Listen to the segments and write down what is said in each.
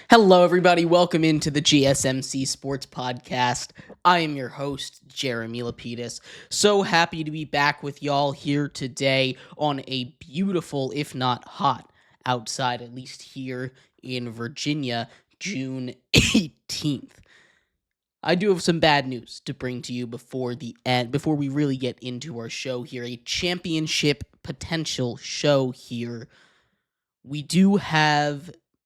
Hello, everybody. Welcome into the GSMC Sports Podcast. I am your host, Jeremy Lapidus. So happy to be back with y'all here today on a beautiful, if not hot, outside, at least here in Virginia, June 18th. I do have some bad news to bring to you before the end, before we really get into our show here, a championship potential show here.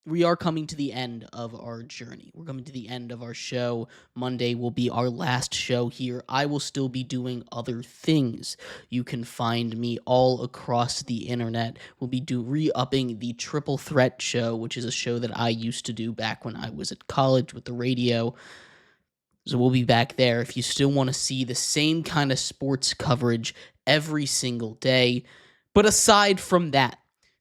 We are coming to the end of our journey. We're coming to the end of our show. Monday will be our last show here. I will still be doing other things. You can find me all across the internet. We'll be re-upping the Triple Threat show, which is a show that I used to do back when I was at college with the radio. So we'll be back there if you still want to see the same kind of sports coverage every single day. But aside from that,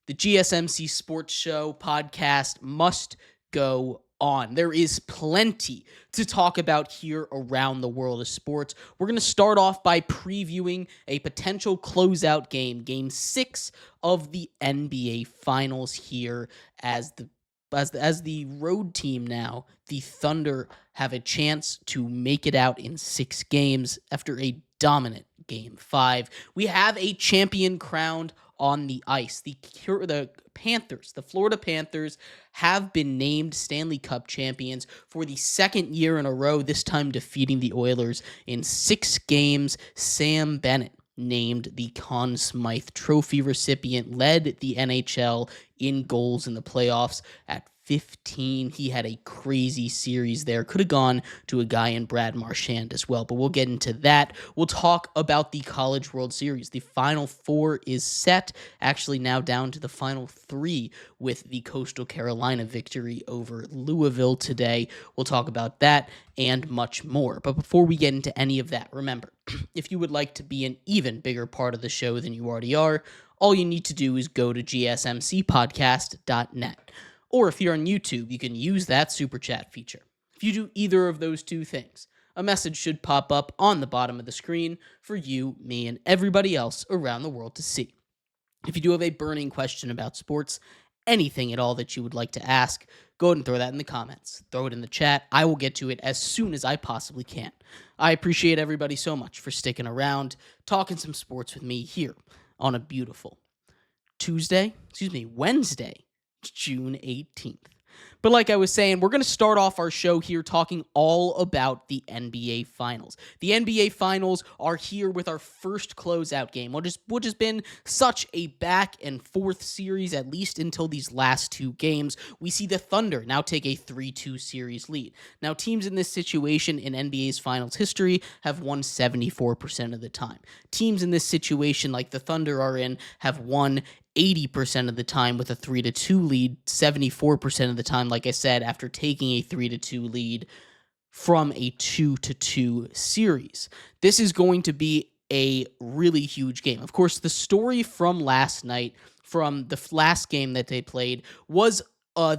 the GSMC Sports Show podcast must go on. There is plenty to talk about here around the world of sports. We're going to start off by previewing a potential closeout game, Game 6 of the NBA Finals here as the road team now. The Thunder have a chance to make it out in 6 games after a dominant Game 5. We have a champion crowned on the ice. The Panthers, the Florida Panthers, have been named Stanley Cup champions for the second year in a row, this time defeating the Oilers in 6 games. Sam Bennett, named the Conn Smythe Trophy recipient, led the NHL in goals in the playoffs at 15. He had a crazy series there. Could have gone to a guy in Brad Marchand as well, but we'll get into that. We'll talk about the College World Series. The Final Four is set, actually now down to the Final 3 with the Coastal Carolina victory over Louisville today. We'll talk about that and much more. But before we get into any of that, remember, if you would like to be an even bigger part of the show than you already are, all you need to do is go to gsmcpodcast.net. Or if you're on YouTube, you can use that super chat feature. If you do either of those two things, a message should pop up on the bottom of the screen for you, me, and everybody else around the world to see. If you do have a burning question about sports, anything at all that you would like to ask, go ahead and throw that in the comments. Throw it in the chat. I will get to it as soon as I possibly can. I appreciate everybody so much for sticking around, talking some sports with me here on a beautiful Wednesday, June 18th. But like I was saying, we're going to start off our show here talking all about the NBA Finals. The NBA Finals are here with our first closeout game, which has been such a back and forth series, at least until these last 2 games. We see the Thunder now take a 3-2 series lead. Now, teams in this situation in NBA's Finals history have won 74% of the time. Teams in this situation, like the Thunder are in, have won 80% of the time with a 3-2 lead, 74% of the time, like I said, after taking a 3-2 lead from a 2-2 series. This is going to be a really huge game. Of course, the story from last night, from the last game that they played, was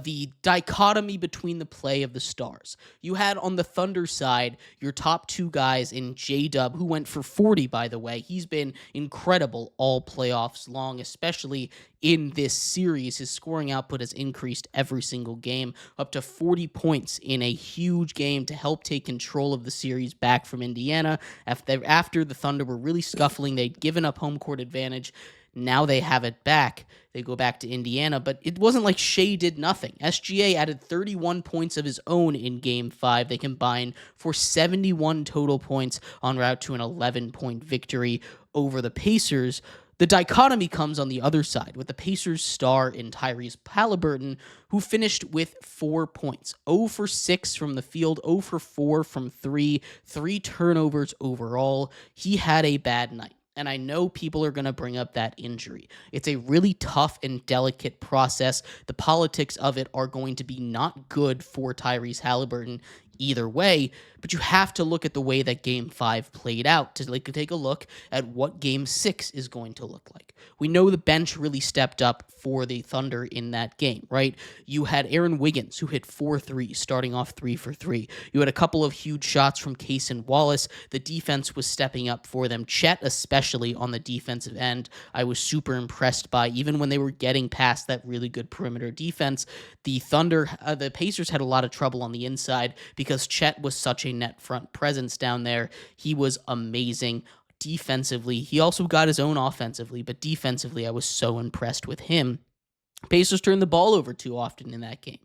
the dichotomy between the play of the stars. You had on the Thunder side your top 2 guys in J-Dub, who went for 40, by the way. He's been incredible all playoffs long, especially in this series. His scoring output has increased every single game, up to 40 points in a huge game to help take control of the series back from Indiana. After the Thunder were really scuffling, they'd given up home court advantage. Now they have it back. They go back to Indiana, but it wasn't like Shea did nothing. SGA added 31 points of his own in Game 5. They combined for 71 total points en route to an 11-point victory over the Pacers. The dichotomy comes on the other side with the Pacers star in Tyrese Halliburton, who finished with 4 points. 0 for 6 from the field, 0 for 4 from 3 turnovers overall. He had a bad night. And I know people are going to bring up that injury. It's a really tough and delicate process. The politics of it are going to be not good for Tyrese Halliburton. either way, but you have to look at the way that game 5 played out to take a look at what game 6 is going to look like. We know the bench really stepped up for the Thunder in that game, right? You had Aaron Wiggins, who hit 4 threes, starting off 3 for 3. You had a couple of huge shots from Case and Wallace. The defense was stepping up for them. Chet, especially on the defensive end, I was super impressed by. Even when they were getting past that really good perimeter defense, the Pacers had a lot of trouble on the inside because Chet was such a net front presence down there. He was amazing defensively. He also got his own offensively, but defensively, I was so impressed with him. Pacers turn the ball over too often in that game.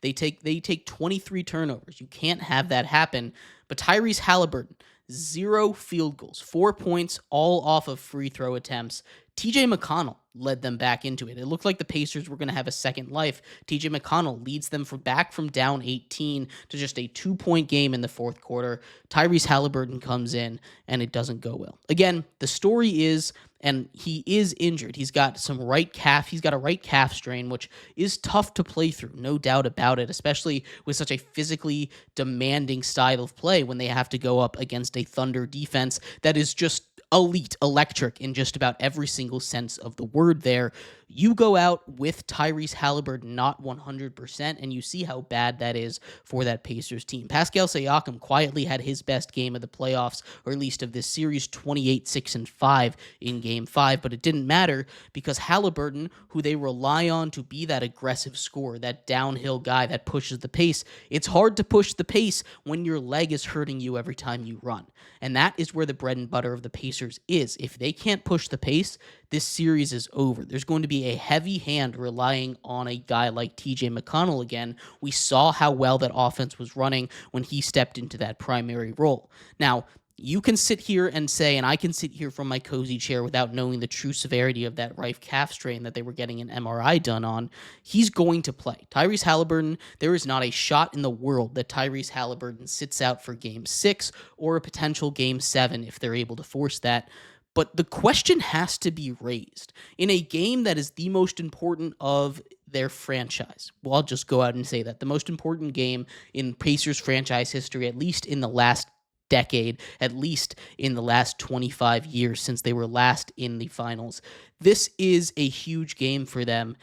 They take 23 turnovers. You can't have that happen. But Tyrese Halliburton, 0 field goals, 4 points, all off of free throw attempts. TJ McConnell led them back into it. It looked like the Pacers were going to have a second life. TJ McConnell leads them back from down 18 to just a 2-point game in the fourth quarter. Tyrese Halliburton comes in, and it doesn't go well. Again, the story is, and he is injured. He's got a right calf strain, which is tough to play through, no doubt about it, especially with such a physically demanding style of play when they have to go up against a Thunder defense that is just elite, electric in just about every single sense of the word there. You go out with Tyrese Halliburton not 100%, and you see how bad that is for that Pacers team. Pascal Siakam quietly had his best game of the playoffs, or at least of this series, 28, 6, and 5 in Game 5, but it didn't matter because Halliburton, who they rely on to be that aggressive scorer, that downhill guy that pushes the pace, it's hard to push the pace when your leg is hurting you every time you run. And that is where the bread and butter of the Pacers is. If they can't push the pace, this series is over. There's going to be a heavy hand relying on a guy like TJ McConnell again. We saw how well that offense was running when he stepped into that primary role. Now, you can sit here and say, and I can sit here from my cozy chair without knowing the true severity of that right calf strain that they were getting an MRI done on. He's going to play. Tyrese Halliburton, there is not a shot in the world that Tyrese Halliburton sits out for Game 6 or a potential Game 7 if they're able to force that. But the question has to be raised in a game that is the most important of their franchise. Well, I'll just go out and say that. The most important game in Pacers franchise history, at least in the last decade, at least in the last 25 years since they were last in the finals. This is a huge game for them.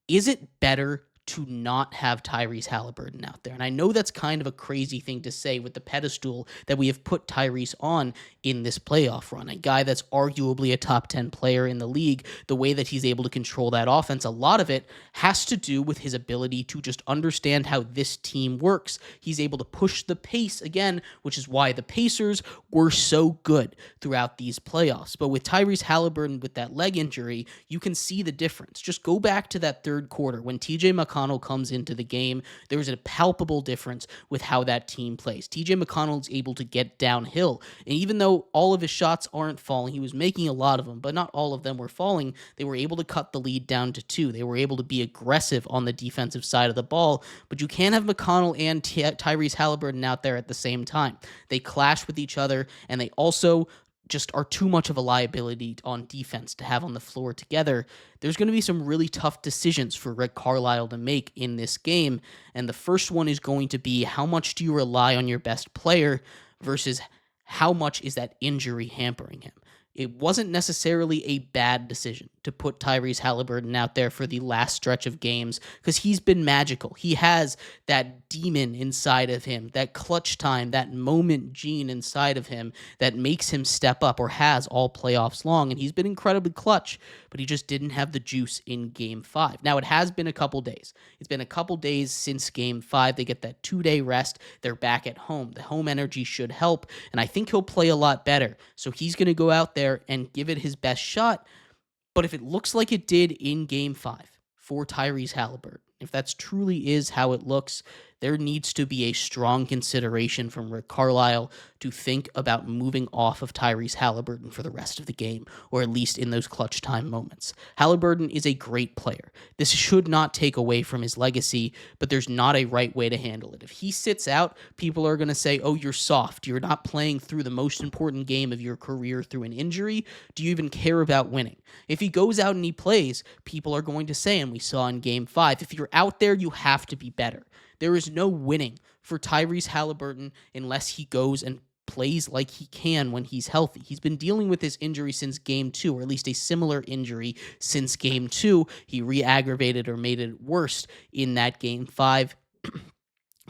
Is it better to not have Tyrese Halliburton out there? And I know that's kind of a crazy thing to say with the pedestal that we have put Tyrese on in this playoff run, a guy that's arguably a top 10 player in the league. The way that he's able to control that offense, a lot of it has to do with his ability to just understand how this team works. He's able to push the pace again, which is why the Pacers were so good throughout these playoffs. But with Tyrese Halliburton with that leg injury, you can see the difference. Just go back to that third quarter when TJ McConnell comes into the game. There's a palpable difference with how that team plays. TJ McConnell is able to get downhill, and even though all of his shots aren't falling, he was making a lot of them, but not all of them were falling. They were able to cut the lead down to 2. They were able to be aggressive on the defensive side of the ball, but you can't have McConnell and Tyrese Halliburton out there at the same time. They clash with each other, and they also just are too much of a liability on defense to have on the floor together. There's going to be some really tough decisions for Rick Carlisle to make in this game, and the first one is going to be how much do you rely on your best player versus how much is that injury hampering him. It wasn't necessarily a bad decision to put Tyrese Halliburton out there for the last stretch of games because he's been magical. He has that demon inside of him, that clutch time, that moment gene inside of him that makes him step up, or has all playoffs long, and he's been incredibly clutch, but he just didn't have the juice in Game 5. Now, it has been a couple days. It's been a couple days since Game 5. They get that 2-day rest. They're back at home. The home energy should help, and I think he'll play a lot better. So he's going to go out there and give it his best shot. But if it looks like it did in Game 5 for Tyrese Halliburton, if that's truly is how it looks, there needs to be a strong consideration from Rick Carlisle to think about moving off of Tyrese Halliburton for the rest of the game, or at least in those clutch time moments. Halliburton is a great player. This should not take away from his legacy, but there's not a right way to handle it. If he sits out, people are going to say, oh, you're soft. You're not playing through the most important game of your career through an injury. Do you even care about winning? If he goes out and he plays, people are going to say, and we saw in Game 5, if you're out there, you have to be better. There is no winning for Tyrese Halliburton unless he goes and plays like he can when he's healthy. He's been dealing with this injury since game 2, or at least a similar injury since game 2. He re-aggravated or made it worse in that game 5.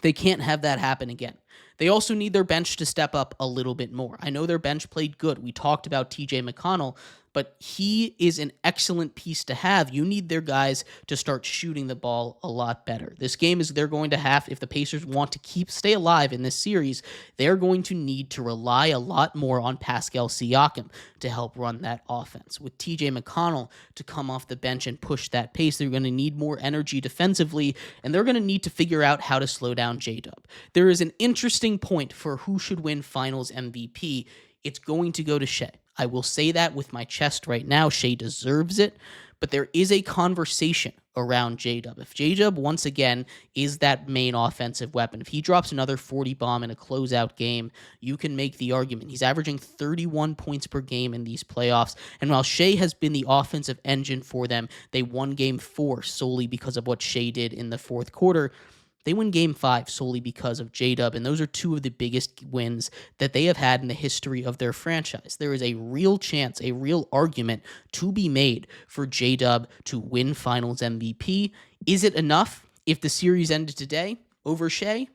They can't have that happen again. They also need their bench to step up a little bit more. I know their bench played good. We talked about TJ McConnell, but he is an excellent piece to have. You need their guys to start shooting the ball a lot better. This game is they're going to have, if the Pacers want to stay alive in this series, they're going to need to rely a lot more on Pascal Siakam to help run that offense. With TJ McConnell to come off the bench and push that pace, they're going to need more energy defensively, and they're going to need to figure out how to slow down J-Dub. There is an interesting point for who should win Finals MVP. It's going to go to Shea. I will say that with my chest right now. Shea deserves it, but there is a conversation around J-Dub. If J-Dub, once again, is that main offensive weapon, if he drops another 40 bomb in a closeout game, you can make the argument. He's averaging 31 points per game in these playoffs, and while Shea has been the offensive engine for them, they won game 4 solely because of what Shea did in the fourth quarter. They win game 5 solely because of J-Dub, and those are two of the biggest wins that they have had in the history of their franchise. There is a real chance, a real argument to be made for J-Dub to win Finals MVP. Is it enough if the series ended today over Shea?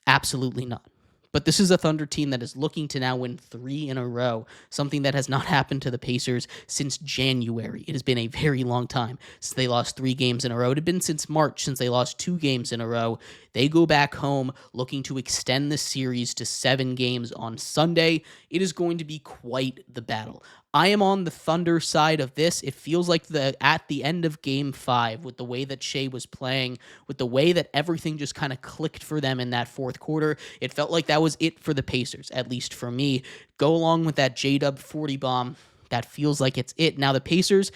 Absolutely not. But this is a Thunder team that is looking to now win 3 in a row, something that has not happened to the Pacers since January. It has been a very long time since they lost 3 games in a row. It had been since March since they lost 2 games in a row. They go back home looking to extend the series to 7 games on Sunday. It is going to be quite the battle. I am on the Thunder side of this. It feels like at the end of game 5, with the way that Shea was playing, with the way that everything just kind of clicked for them in that fourth quarter, it felt like that was it for the Pacers, at least for me. Go along with that J-Dub 40 bomb. That feels like it's it. Now the Pacers,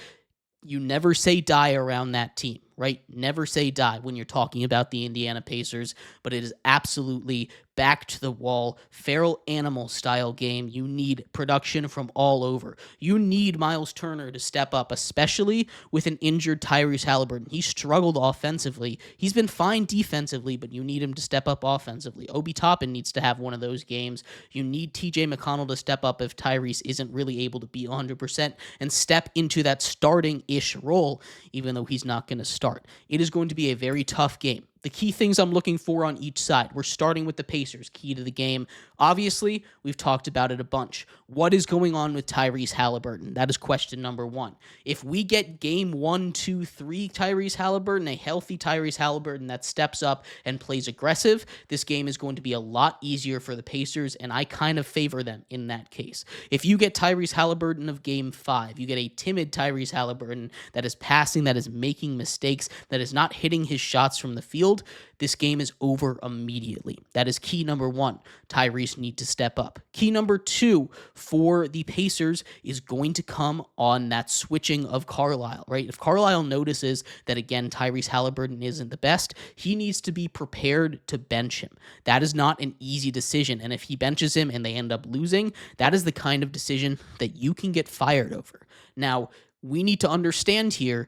you never say die around that team, right? Never say die when you're talking about the Indiana Pacers, but it is absolutely back to the wall, feral animal style game. You need production from all over. You need Miles Turner to step up, especially with an injured Tyrese Halliburton. He struggled offensively. He's been fine defensively, but you need him to step up offensively. Obi Toppin needs to have one of those games. You need TJ McConnell to step up if Tyrese isn't really able to be 100% and step into that starting-ish role, even though he's not going to start. It is going to be a very tough game. The key things I'm looking for on each side. We're starting with the Pacers, key to the game. Obviously, we've talked about it a bunch. What is going on with Tyrese Halliburton? That is question number 1. If we get game 1, 2, 3 Tyrese Halliburton, a healthy Tyrese Halliburton that steps up and plays aggressive, this game is going to be a lot easier for the Pacers, and I kind of favor them in that case. If you get Tyrese Halliburton of game 5, you get a timid Tyrese Halliburton that is passing, that is making mistakes, that is not hitting his shots from the field, this game is over immediately. That is key number 1. Tyrese need to step up. Key number 2 for the Pacers is going to come on that switching of Carlisle, right? If Carlisle notices that, again, Tyrese Halliburton isn't the best, he needs to be prepared to bench him. That is not an easy decision, and if he benches him and they end up losing, that is the kind of decision that you can get fired over. Now, we need to understand here,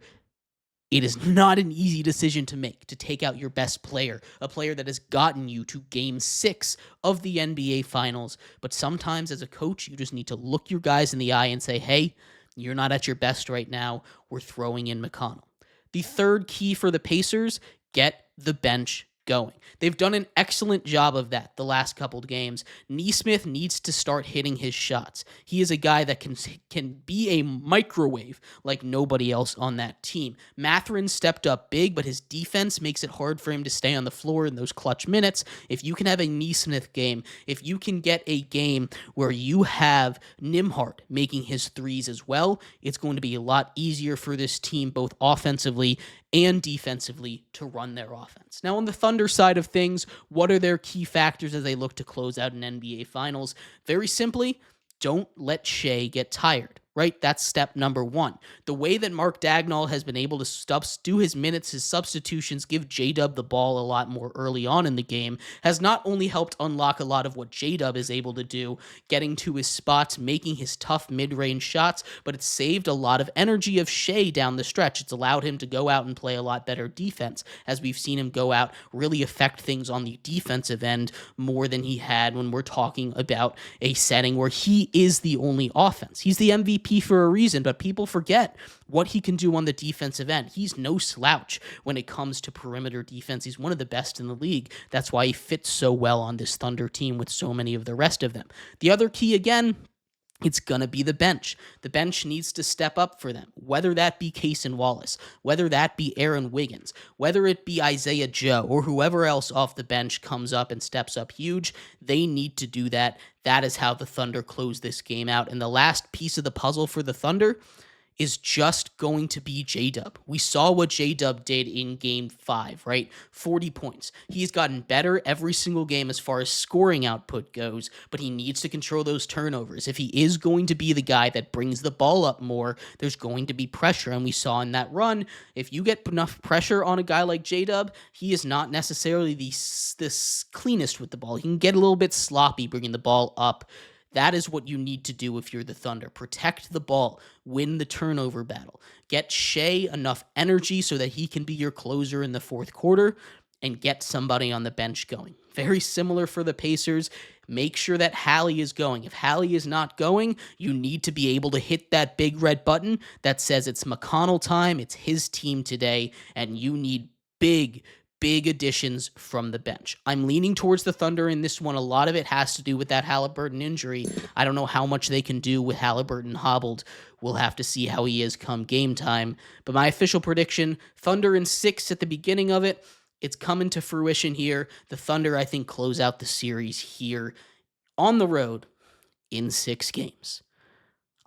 it is not an easy decision to make, to take out your best player, a player that has gotten you to game 6 of the NBA Finals. But sometimes as a coach, you just need to look your guys in the eye and say, hey, you're not at your best right now. We're throwing in McConnell. The third key for the Pacers, get the bench going. They've done an excellent job of that the last couple of games. Nesmith needs to start hitting his shots. He is a guy that can be a microwave like nobody else on that team. Mathurin stepped up big, but his defense makes it hard for him to stay on the floor in those clutch minutes. If you can have a Nesmith game, if you can get a game where you have Nembhard making his threes as well, it's going to be a lot easier for this team, both offensively and defensively, to run their offense. Now, on the Thunder side of things, what are their key factors as they look to close out an NBA Finals? Very simply, don't let Shea get tired. right? That's step number one. The way that Mark Dagnall has been able to do his minutes, his substitutions, give J-Dub the ball a lot more early on in the game has not only helped unlock a lot of what J-Dub is able to do, getting to his spots, making his tough mid-range shots, but it's saved a lot of energy of Shea down the stretch. It's allowed him to go out and play a lot better defense, as we've seen him go out, really affect things on the defensive end more than he had when we're talking about a setting where he is the only offense. He's the MVP for a reason, but people forget what he can do on the defensive end. He's no slouch when it comes to perimeter defense. He's one of the best in the league. That's why he fits so well on this Thunder team with so many of the rest of them. The other key, again, it's going to be the bench. The bench needs to step up for them, whether that be Cason Wallace, whether that be Aaron Wiggins, whether it be Isaiah Joe, or whoever else off the bench comes up and steps up huge. They need to do that. That is how the Thunder close this game out. And the last piece of the puzzle for the Thunder is just going to be J-Dub. We saw what J-Dub did in Game 5, right? 40 points. He's gotten better every single game as far as scoring output goes, but he needs to control those turnovers. If he is going to be the guy that brings the ball up more, there's going to be pressure, and we saw in that run, if you get enough pressure on a guy like J-Dub, he is not necessarily the cleanest with the ball. He can get a little bit sloppy bringing the ball up. That is what you need to do if you're the Thunder. Protect the ball. Win the turnover battle. Get Shea enough energy so that he can be your closer in the fourth quarter, and get somebody on the bench going. Very similar for the Pacers. Make sure that Hallie is going. If Hallie is not going, you need to be able to hit that big red button that says it's McConnell time, it's his team today, and you need big additions from the bench. I'm leaning towards the Thunder in this one. A lot of it has to do with that Halliburton injury. I don't know how much they can do with Halliburton hobbled. We'll have to see how he is come game time. But my official prediction, Thunder in 6 at the beginning of it. It's coming to fruition here. The Thunder, I think, close out the series here on the road in 6 games.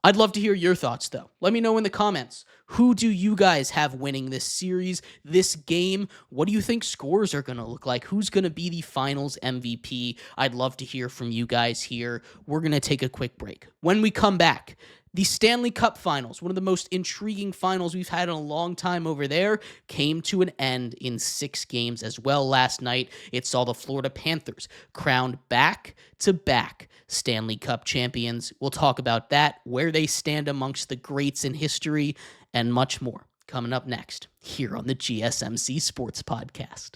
I'd love to hear your thoughts, though. Let me know in the comments. Who do you guys have winning this series, this game? What do you think scores are going to look like? Who's going to be the finals MVP? I'd love to hear from you guys here. We're going to take a quick break. When we come back, the Stanley Cup Finals, one of the most intriguing finals we've had in a long time over there, came to an end in 6 games as well last night. It saw the Florida Panthers crowned back-to-back Stanley Cup champions. We'll talk about that, where they stand amongst the greats in history, and much more coming up next here on the GSMC Sports Podcast.